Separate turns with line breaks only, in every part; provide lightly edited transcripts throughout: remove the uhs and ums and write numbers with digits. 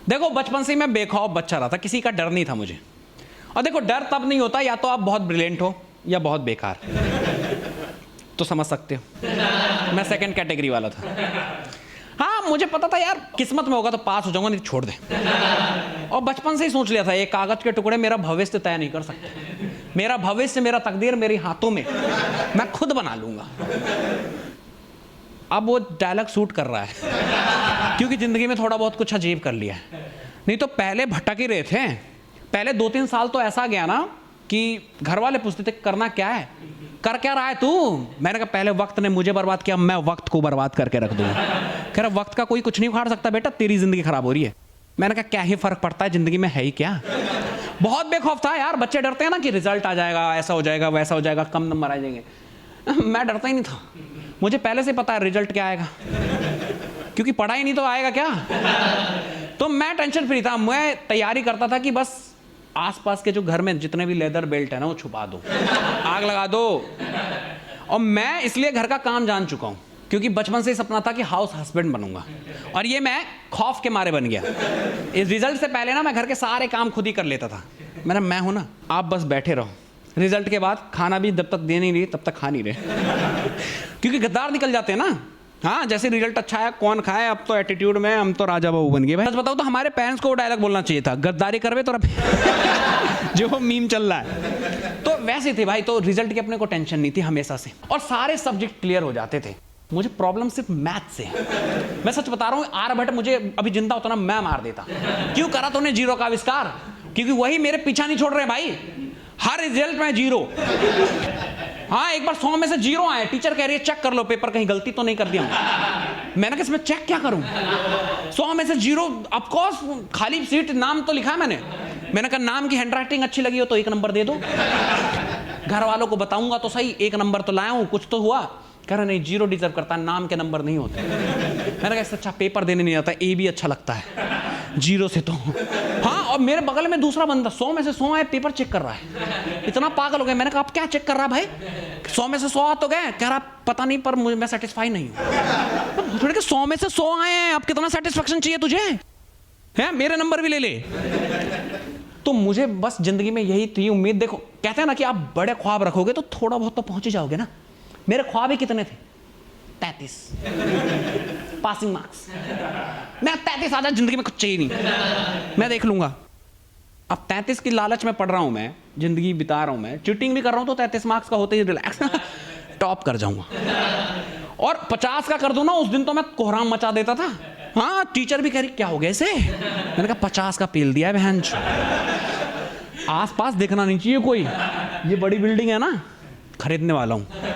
देखो बचपन से ही मैं बेखौफ बच्चा रहा था, किसी का डर नहीं था मुझे। और देखो डर तब नहीं होता या तो आप बहुत ब्रिलियंट हो या बहुत बेकार, तो समझ सकते हो मैं सेकंड कैटेगरी वाला था। हाँ मुझे पता था यार किस्मत में होगा तो पास हो जाऊंगा, नहीं छोड़ दे। और बचपन से ही सोच लिया था ये कागज के टुकड़े मेरा भविष्य तय नहीं कर सकते, मेरा भविष्य मेरा तकदीर मेरे हाथों में, मैं खुद बना लूंगा। अब वो डायलॉग सूट कर रहा है क्योंकि जिंदगी में थोड़ा बहुत कुछ अजीब कर लिया है। नहीं तो पहले भटक ही रहे थे। पहले 2-3 साल तो ऐसा गया ना कि घर वाले पूछते थे करना क्या है, कर क्या रहा है तू। मैंने कहा पहले वक्त ने मुझे बर्बाद किया, मैं वक्त को बर्बाद करके रख दूंगा। कह रहा वक्त का कोई कुछ नहीं उखाड़ सकता बेटा, तेरी जिंदगी खराब हो रही है। मैंने कहा क्या ही फर्क पड़ता है, जिंदगी में है ही क्या। बहुत बेखौफ था यार। बच्चे डरते हैं ना कि रिजल्ट आ जाएगा, ऐसा हो जाएगा वैसा हो जाएगा, कम नंबर आ जाएंगे। मैं डरता ही नहीं था, मुझे पहले से पता है रिजल्ट क्या आएगा, क्योंकि पढ़ा ही नहीं तो आएगा क्या। तो मैं टेंशन फ्री था। मैं तैयारी करता था कि बस आसपास के जो घर में जितने भी लेदर बेल्ट है ना वो छुपा दो, आग लगा दो। और मैं इसलिए घर का काम जान चुका हूं क्योंकि बचपन से ही सपना था कि हाउस हस्बैंड बनूंगा, और ये मैं खौफ के मारे बन गया। इस रिजल्ट से पहले ना मैं घर के सारे काम खुद ही कर लेता था। मैं हूं ना, आप बस बैठे रहो, रिजल्ट के बाद खाना भी जब तक दे नहीं रही तब तक खा नहीं रहे क्योंकि गद्दार निकल जाते हैं ना। हाँ जैसे रिजल्ट अच्छा है कौन खाए, अब तो एटीट्यूड में हम तो राजा बहू बन गए। भाई सच बताओ तो हमारे पेरेंट्स को वो डायलॉग बोलना चाहिए था, गद्दारी करवे तो जो मीम चल रहा है। तो वैसे थे भाई, तो रिजल्ट की अपने को टेंशन नहीं थी हमेशा से, और सारे सब्जेक्ट क्लियर हो जाते थे। मुझे प्रॉब्लम सिर्फ मैथ से। मैं सच बता रहा हूँ, आर्यभट्ट मुझे अभी जिंदा होता ना मैं मार देता। क्यों करा तूने जीरो का आविष्कार, क्योंकि वही मेरे पीछा नहीं छोड़ रहे भाई, हर रिजल्ट में जीरो। हाँ एक बार 100 में से 0 आए, टीचर कह रही है चेक कर लो पेपर, कहीं गलती तो नहीं कर दिया। मैंने कहा इसमें चेक क्या करूं, 100 में से 0। ऑफ कोर्स खाली सीट नाम तो लिखा है मैंने कहा नाम की हैंडराइटिंग अच्छी लगी हो तो 1 नंबर दे दो, घर वालों को बताऊंगा तो सही, 1 नंबर तो लाया हूं, कुछ तो हुआ। कह रहा नहीं 0 डिजर्व करता है, नाम के नंबर नहीं होते। मैंने कहा इससे अच्छा पेपर देने नहीं आता, ए भी अच्छा लगता है 0 से तो। हाँ और मेरे बगल में दूसरा बंदा 100 में से 100 आए पेपर चेक कर रहा है, इतना पागल हो गया। मैंने कहा आप क्या चेक कर रहा भाई, 100 में से 100 आ तो गए। कह रहा पता नहीं पर मैं सेटिस्फाई नहीं हूँ। थोड़े के 100 में से 100 आए हैं, अब कितना सेटिस्फेक्शन चाहिए तुझे, है मेरे नंबर भी ले ले। तो मुझे बस जिंदगी में यही थी उम्मीद। देखो कहते हैं ना कि आप बड़े ख्वाब रखोगे तो थोड़ा बहुत तो पहुंच ही जाओगे ना। मेरे ख्वाब ही कितने थे, 33 पासिंग मार्क्स। मैं 33 आ जाए जिंदगी में कुछ चाहिए नहीं, मैं देख लूंगा। अब 33 की लालच में पढ़ रहा हूं, मैं जिंदगी बिता रहा हूं, मैं चीटिंग भी कर रहा हूं तो 33 मार्क्स का होते ही रिलैक्स टॉप कर जाऊंगा। और 50 का कर दूं ना उस दिन तो मैं कोहराम मचा देता था। हाँ टीचर भी कह रही क्या हो गया इसे, मैंने कहा 50 का पेल दिया है बहन। आस पास देखना नहीं चाहिए कोई, ये बड़ी बिल्डिंग है ना, खरीदने वाला हूं।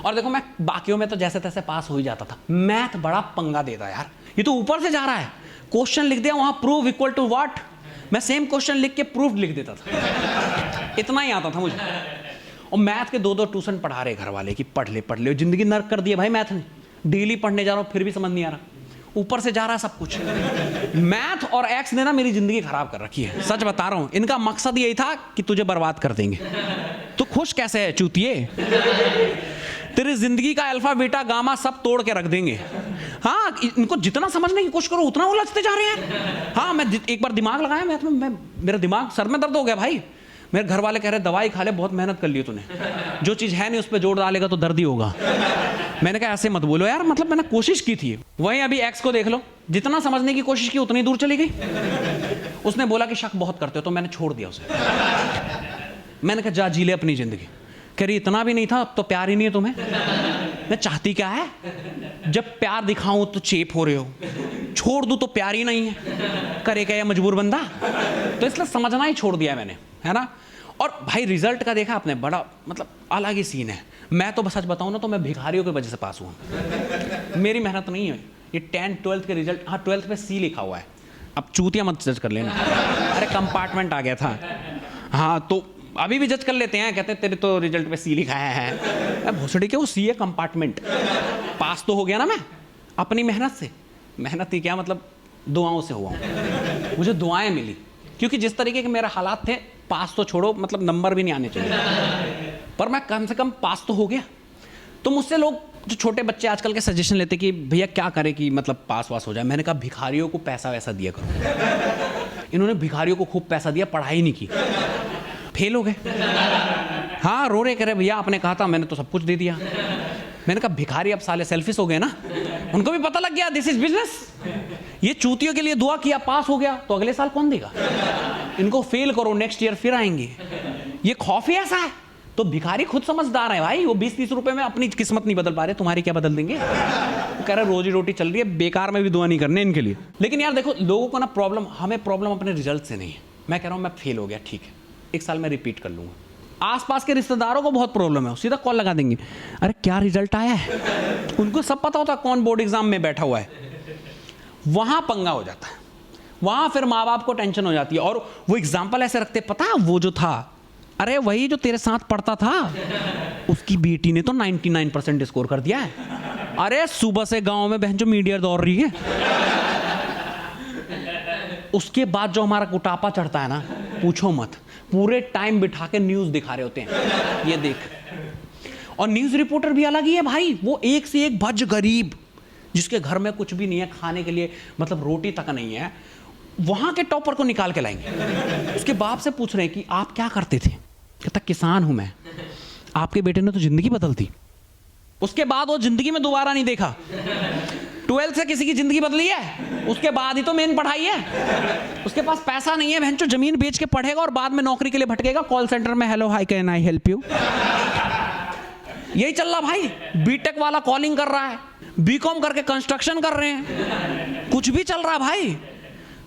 और देखो मैं बाकियों में तो जैसे तैसे पास हो ही जाता था, मैथ बड़ा पंगा देता यार। ये तो ऊपर से जा रहा है, क्वेश्चन लिख दिया वहां प्रूव इक्वल टू व्हाट, मैं सेम क्वेश्चन लिख के प्रूफ लिख देता था, इतना ही आता था मुझे। और मैथ के 2-2 ट्यूशन पढ़ा रहे घर वाले कि पढ़ ले, जिंदगी नर्क कर दी है भाई मैथ ने। डेली पढ़ने जा रहा हूं फिर भी समझ नहीं आ रहा, ऊपर से जा रहा है सब कुछ। मैथ और एक्स ने ना मेरी जिंदगी खराब कर रखी है, सच बता रहा हूं। इनका मकसद यही था कि तुझे बर्बाद कर देंगे। तो खुश कैसे है चूतिए, तेरी जिंदगी का अल्फा बीटा गामा सब तोड़ के रख देंगे। हाँ इनको जितना समझने की कोशिश करो उतना उलझते जा रहे हैं। हाँ मैं एक बार दिमाग लगाया मैथ में, मेरा दिमाग सर में दर्द हो गया भाई। मेरे घर वाले कह रहे दवाई खा ले, बहुत मेहनत कर ली तूने, जो चीज है नहीं उस पर जोड़ डालेगा तो दर्द ही होगा। मैंने कहा ऐसे मत बोलो यार, मतलब मैंने कोशिश की थी। वहीं अभी एक्स को देख लो, जितना समझने की कोशिश की उतनी दूर चली गई। उसने बोला कि शक बहुत करते हो तो मैंने छोड़ दिया उसे। मैंने कहा जा जी ले अपनी जिंदगी। कह रही इतना भी नहीं था, अब तो प्यार ही नहीं है तुम्हें। मैं चाहती क्या है, जब प्यार दिखाऊं तो चेप हो रहे हो, छोड़ दूं तो प्यार ही नहीं है, करे क्या मजबूर बंदा। तो इसलिए समझना ही छोड़ दिया मैंने, है ना। और भाई रिजल्ट का देखा आपने, बड़ा मतलब अलग ही सीन है। मैं तो सच बताऊं ना तो मैं भिखारियों की वजह से पास हुआ, मेरी मेहनत नहीं है। ये 10th 12th के रिजल्ट, हाँ 12th पे C लिखा हुआ है, अब चूतिया मत जज कर लेना। अरे कंपार्टमेंट आ गया था, हाँ तो अभी भी जज कर लेते हैं, कहते हैं तेरे तो रिजल्ट पे C लिखा है। भोसड़ी के वो C है कंपार्टमेंट। पास तो हो गया ना मैं अपनी मेहनत से। मेहनत ही क्या मतलब दुआओं से हुआ हूँ, मुझे दुआएं मिली, क्योंकि जिस तरीके के मेरे हालात थे, पास तो छोड़ो मतलब नंबर भी नहीं आने चाहिए, पर मैं कम से कम पास तो हो गया। तो मुझसे लोग जो छोटे बच्चे आजकल के सजेशन लेते कि भैया क्या करें कि मतलब पास वास हो जाए। मैंने कहा भिखारियों को पैसा वैसा दिया करो। इन्होंने भिखारियों को खूब पैसा दिया, पढ़ाई नहीं की, फेल हो गए। हाँ, रो रहे, कह रहे भैया आपने कहा था, मैंने तो सब कुछ दे दिया। मैंने कहा भिखारी अब साले सेल्फिश हो गए ना, उनको भी पता लग गया दिस इज बिजनेस। ये चूतियों के लिए दुआ किया, पास हो गया, तो अगले साल कौन देगा? इनको फेल करो, नेक्स्ट ईयर फिर आएंगे। ये खौफ ही ऐसा है। तो भिखारी खुद समझदार है भाई, वो 20-30 रुपए में अपनी किस्मत नहीं बदल पा रहे, तुम्हारी क्या बदल देंगे? वो कह रहे रोजी रोटी चल रही है, बेकार में भी दुआ नहीं करने इनके लिए। लेकिन यार देखो, लोगों को ना प्रॉब्लम, हमें प्रॉब्लम अपने रिजल्ट से नहीं है। मैं कह रहा हूं मैं फेल हो गया, ठीक है, 1 साल में रिपीट कर लूंगा। आसपास के रिश्तेदारों को बहुत प्रॉब्लम है, सीधा कॉल लगा देंगे, अरे क्या रिजल्ट आया है? उनको सब पता होता है कौन बोर्ड एग्जाम में बैठा हुआ है। वहां पंगा हो जाता है, वहां फिर माँ बाप को टेंशन हो जाती है। और वो एग्जाम्पल ऐसे रखते, पता है वो जो था, अरे वही जो तेरे साथ पढ़ता था, उसकी बेटी ने तो 99% स्कोर कर दिया है। अरे सुबह से गांव में बहन जो मीडिया दौड़ रही है। उसके बाद जो हमारा कुटापा चढ़ता है ना, पूछो मत, पूरे टाइम बिठा के न्यूज दिखा रहे होते हैं, ये देख। और न्यूज रिपोर्टर भी अलग ही है भाई, वो एक से एक भज गरीब, जिसके घर में कुछ भी नहीं है खाने के लिए, मतलब रोटी तक नहीं है, वहां के टॉपर को निकाल के लाएंगे। उसके बाप से पूछ रहे हैं कि आप क्या करते थे? कहता किसान हूं मैं। आपके बेटे ने तो जिंदगी बदल दी। उसके बाद वो जिंदगी में दोबारा नहीं देखा। 12th से किसी की जिंदगी बदली है? उसके बाद ही तो मेन पढ़ाई है। उसके पास पैसा नहीं है, भैंचो जमीन बेच के पढ़ेगा और बाद में नौकरी के लिए भटकेगा कॉल सेंटर में, hello hi can I help you. यही चल रहा भाई। बीटेक वाला कॉलिंग कर रहा है, बीकॉम करके कंस्ट्रक्शन कर रहे हैं, कुछ भी चल रहा है भाई।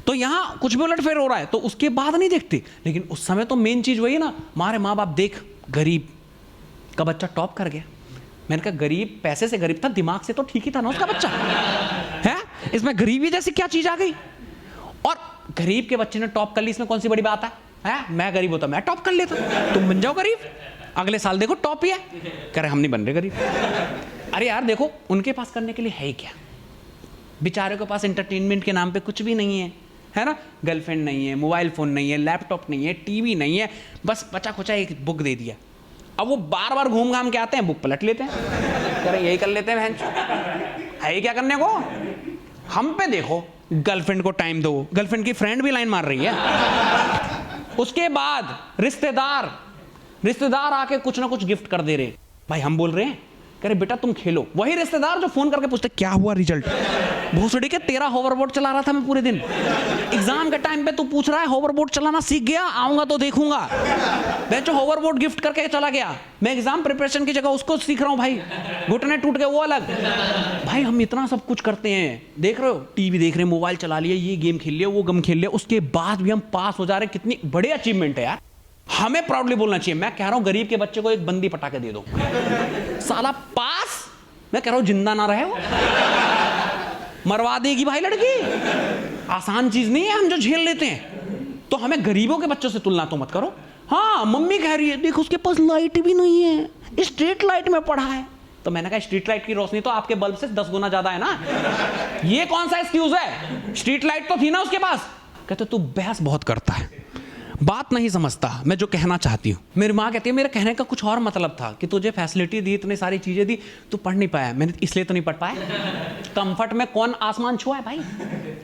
तो यहाँ कुछ भी उलटफेर हो रहा है, तो उसके बाद नहीं देखते। लेकिन उस समय तो मेन चीज वही है ना, हमारे माँ बाप देख, गरीब का बच्चा टॉप कर गया। मैंने कहा गरीब पैसे से गरीब था, दिमाग से तो ठीक ही था ना उसका बच्चा, है? इसमें गरीबी जैसी क्या चीज आ गई? और गरीब के बच्चे ने टॉप कर ली, इसमें कौन सी बड़ी बात है? मैं गरीब होता मैं टॉप कर लेता, तुम बन जाओ गरीब, अगले साल देखो टॉप ही है। कह रहे हम नहीं बन रहे गरीब। अरे यार देखो, उनके पास करने के लिए है ही क्या? बेचारे के पास एंटरटेनमेंट के नाम पे कुछ भी नहीं है ना? गर्लफ्रेंड नहीं है, मोबाइल फोन नहीं है, लैपटॉप नहीं है, टीवी नहीं है, बस बचा खुचा एक बुक दे दिया। अब वो बार बार घूम घाम के आते हैं, बुक पलट लेते हैं, कह रहे यही कर लेते हैं, बहन है ही क्या करने को? हम पे देखो, गर्लफ्रेंड को टाइम दो, गर्लफ्रेंड की फ्रेंड भी लाइन मार रही है। उसके बाद रिश्तेदार आके कुछ ना कुछ गिफ्ट कर दे रहे। भाई हम बोल रहे हैं, कह रहे बेटा तुम खेलो। वही रिश्तेदार जो फोन करके पूछते क्या हुआ रिजल्ट? भोसड़ी के तेरा होवरबोर्ड चला रहा था मैं पूरे दिन, एग्जाम के टाइम पे तू पूछ रहा है होवरबोर्ड चलाना सीख गया, आऊंगा तो देखूंगा। मैं जो होवरबोर्ड गिफ्ट करके चला गया, मैं एग्जाम प्रिपरेशन की जगह उसको सीख रहा हूं भाई, घुटने टूट गए वो अलग। भाई हम इतना सब कुछ करते हैं, देख रहे हो, टीवी देख रहे हैं, मोबाइल चला लिया, ये गेम खेल लिया, वो गेम खेल लिया, उसके बाद भी हम पास हो जा रहे। कितनी बड़ी अचीवमेंट है यार, हमें प्राउडली बोलना चाहिए। मैं कह रहा हूं गरीब के बच्चे को एक बंदी पटाके दे दो, साला पास, मैं कह रहा हूं जिंदा ना रहे वो, मरवा देगी भाई लड़की। आसान चीज नहीं है हम जो झेल लेते हैं। तो हमें गरीबों के बच्चों से तुलना तो मत करो। हाँ मम्मी कह रही है देखो उसके पास लाइट भी नहीं है, स्ट्रीट लाइट में पढ़ा है, तो मैंने कहा स्ट्रीट लाइट की रोशनी तो आपके बल्ब से 10 गुना ज्यादा है ना, ये कौन सा एक्सक्यूज है? स्ट्रीट लाइट तो थी ना उसके पास। कहते तू बहस बहुत करता है, बात नहीं समझता मैं जो कहना चाहती हूँ। मेरी माँ कहती है मेरे कहने का कुछ और मतलब था कि तुझे फैसिलिटी दी, इतनी सारी चीजें दी, तू पढ़ नहीं पाया, मैंने इसलिए तो नहीं पढ़ पाया। कंफर्ट में कौन आसमान छुआ है भाई,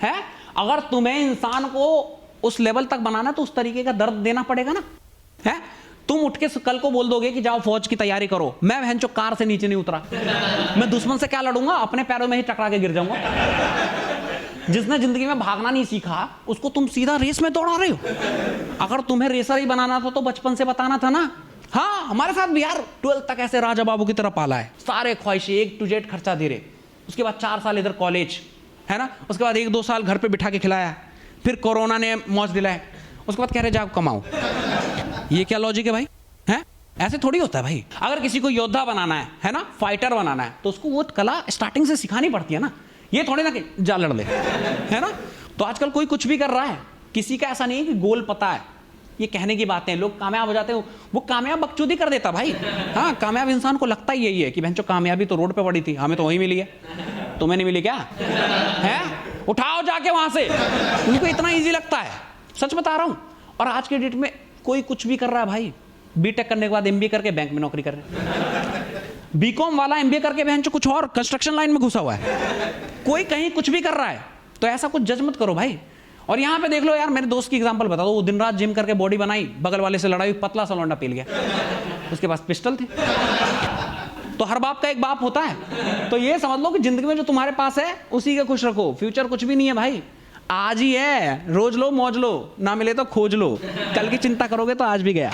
है? अगर तुम्हें इंसान को उस लेवल तक बनाना तो उस तरीके का दर्द देना पड़ेगा ना, है? तुम उठ के कल को बोल दोगे कि जाओ फौज की तैयारी करो, मैं बहन चो कार से नीचे नहीं उतरा, मैं दुश्मन से क्या लड़ूंगा? अपने पैरों में ही टकरा के गिर जाऊंगा। जिसने जिंदगी में भागना नहीं सीखा उसको तुम सीधा रेस में दौड़ा रहे हो। अगर तुम्हें रेसर ही बनाना था तो बचपन से बताना था ना। हाँ हमारे साथ भी यार 12th तक ऐसे राजा बाबू की तरह पाला है, सारे ख्वाहिशें A to Z खर्चा दे रहे। उसके बाद 4 साल इधर कॉलेज, है ना, उसके बाद 1-2 साल घर पे बिठा के खिलाया, फिर कोरोना ने मौज दिलाए, उसके बाद कह रहे जाओ कमाओ। ये क्या लॉजिक है भाई, है? ऐसे थोड़ी होता है भाई। अगर किसी को योद्धा बनाना है ना, फाइटर बनाना है, तो उसको वो कला स्टार्टिंग से सिखानी पड़ती है ना। ये थोड़ी ना कि जा लड़ ले, है ना। तो आजकल कोई कुछ भी कर रहा है, किसी का ऐसा नहीं है कि गोल पता है। ये कहने की बातें, लोग कामयाब हो जाते हैं, वो कामयाब बकचोदी कर देता भाई। हाँ कामयाब इंसान को लगता ही यही है कि भैंचो कामयाबी तो रोड पे पड़ी थी, हमें तो वही मिली है, तुम्हें नहीं मिली क्या? है उठाओ जाके वहां से, उनको इतना ईजी लगता है, सच बता रहा हूं। और आज के डेट में कोई कुछ भी कर रहा है भाई, बीटेक करने के बाद MBA करके बैंक में नौकरी कर रहे हैं, बीकॉम वाला MBA करके बहन कुछ और कंस्ट्रक्शन लाइन में घुसा हुआ है, कोई कहीं कुछ भी कर रहा है। तो ऐसा कुछ जज मत करो भाई। और यहाँ पे देख लो यार, मेरे दोस्त की एग्जांपल बता दो, वो दिन रात जिम करके बॉडी बनाई, बगल वाले से लड़ाई, पतला सा लौंडा पील गया, उसके पास पिस्टल थी। तो हर बाप का एक बाप होता है। तो ये समझ लो कि जिंदगी में जो तुम्हारे पास है उसी के खुश रखो, फ्यूचर कुछ भी नहीं है भाई, आज ही है, रोज लो मौज लो, ना मिले तो खोज लो, कल की चिंता करोगे तो आज भी गया।